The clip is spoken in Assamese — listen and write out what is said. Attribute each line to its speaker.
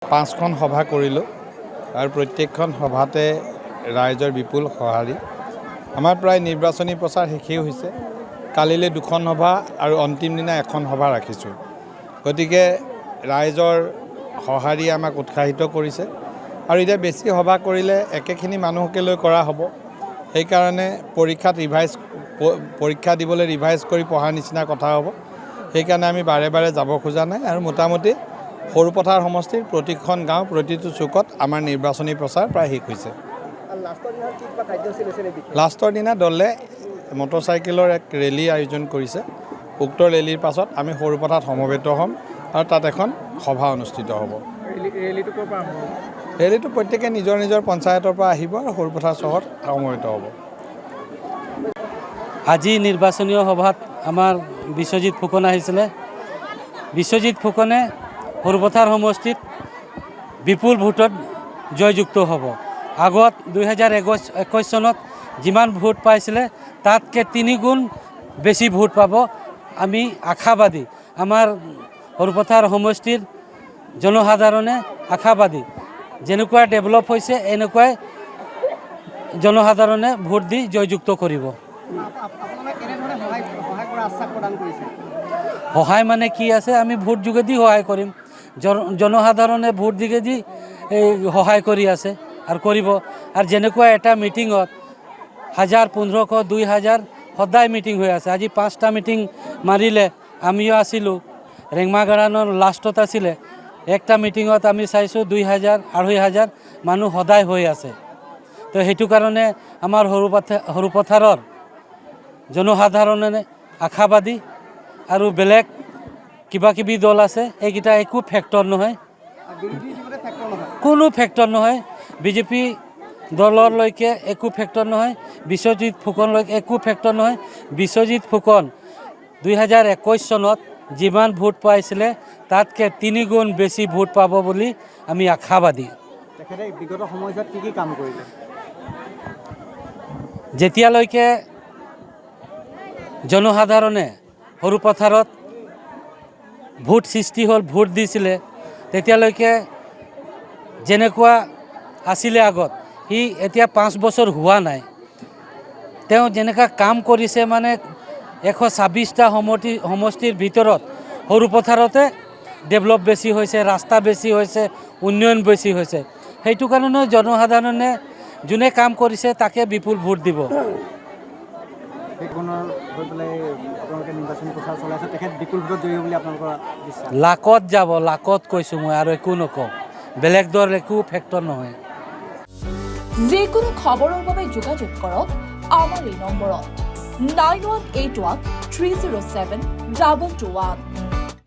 Speaker 1: 5খন সভা কৰিলোঁ আৰু প্ৰত্যেকখন সভাতে ৰাইজৰ বিপুল সঁহাৰি। আমাৰ প্ৰায় নিৰ্বাচনী প্ৰচাৰ শেষেই হৈছে। কালিলৈ 2খন সভা আৰু অন্তিম দিনা 1খন সভা ৰাখিছোঁ। গতিকে ৰাইজৰ সঁহাৰি আমাক উৎসাহিত কৰিছে আৰু এতিয়া বেছি সভা কৰিলে একেখিনি মানুহকে লৈ কৰা হ'ব। সেইকাৰণে পৰীক্ষা দিবলৈ ৰিভাইজ কৰি পঢ়াৰ নিচিনা কথা হ'ব। সেইকাৰণে আমি বাৰে বাৰে যাব খোজা নাই আৰু মোটামুটি সৰুপথাৰ সমষ্টিৰ প্ৰতিখন গাঁও প্ৰতিটো চুকত আমাৰ নিৰ্বাচনী প্ৰচাৰ প্ৰায় শেষ হৈছে। লাষ্টৰ দিনা দলে মটৰচাইকেলৰ এক ৰেলী আয়োজন কৰিছে। উক্ত ৰেলীৰ পাছত আমি সৰুপথাৰত সমবেত হ'ম আৰু তাত এখন সভা অনুষ্ঠিত হ'ব।
Speaker 2: ৰেলীটো ক'ৰ পৰা আৰম্ভ হ'ব?
Speaker 1: ৰেলীটো প্ৰত্যেকে নিজৰ নিজৰ পঞ্চায়তৰ পৰা আহিব আৰু সৰুপথাৰ চহৰত সমবেত হ'ব।
Speaker 3: আজি নিৰ্বাচনীয় সভাত আমাৰ বিশ্বজিৎ ফুকন আহিছিলে। বিশ্বজিৎ ফুকনে সৰুপথাৰ সমষ্টিত বিপুল ভোটত জয়যুক্ত হ'ব। আগত 2021 চনত যিমান ভোট পাইছিলে তাতকৈ 3 গুণ বেছি ভোট পাব। আমি আশাবাদী, আমাৰ সৰুপথাৰ সমষ্টিৰ জনসাধাৰণে আশাবাদী। যেনেকুৱা ডেভেলপ হৈছে এনেকুৱাই জনসাধাৰণে ভোট দি জয়যুক্ত কৰিব। সহায় মানে কি আছে, আমি ভোট যোগেদি সহায় কৰিম। জনসাধাৰণে ভোট যোগেদি সহায় কৰি আছে আৰু কৰিব। আৰু যেনেকুৱা এটা মিটিঙত 1000, 1500, 2000 সদায় মিটিং হৈ আছে। আজি 5টা মিটিং মাৰিলে, আমিও আছিলোঁ। ৰেংমাগাৰানৰ লাষ্টত আছিলে। একটা মিটিঙত আমি চাইছোঁ 2000, 2500 মানুহ সদায় হৈ আছে। তো সেইটো কাৰণে আমাৰ সৰুপথাৰৰ জনসাধাৰণে আশাবাদী। আৰু বেলেগ কিবাকিবি দল আছে, এইকেইটা একো ফেক্টৰ নহয়, কোনো ফেক্টৰ নহয়। বিজেপি দললৈকে একো ফেক্টৰ নহয়, বিশ্বজিৎ ফুকনলৈকে একো ফেক্টৰ নহয়। বিশ্বজিৎ ফুকন 2021 চনত যিমান ভোট পাইছিলে তাতকৈ 3 গুণ বেছি ভোট পাব বুলি আমি আশাবাদী।
Speaker 2: তেখেতে বিগত সময়ছোৱাত কি কাম কৰিলে?
Speaker 3: যেতিয়ালৈকে জনসাধাৰণে সৰুপথাৰত ভোট সৃষ্টি হ'ল, ভোট দিছিলে, তেতিয়ালৈকে যেনেকুৱা আছিলে আগত, সি এতিয়া 5 বছৰ হোৱা নাই। তেওঁ যেনেকুৱা কাম কৰিছে, মানে 126টা সমষ্টিৰ ভিতৰত সৰুপথাৰতে ডেভেলপ বেছি হৈছে, ৰাস্তা বেছি হৈছে, উন্নয়ন বেছি হৈছে। সেইটো কাৰণে জনসাধাৰণে যোনে কাম কৰিছে তাকে বিপুল ভোট দিব। লাকত যাব, লাকত কৈছোঁ মই, আৰু একো নকওঁ। বেলেগ দল একো ফেক্টৰ নহয়।
Speaker 4: যিকোনো খবৰৰ বাবে যোগাযোগ কৰক আমাৰ এই নম্বৰত 9181 307 221।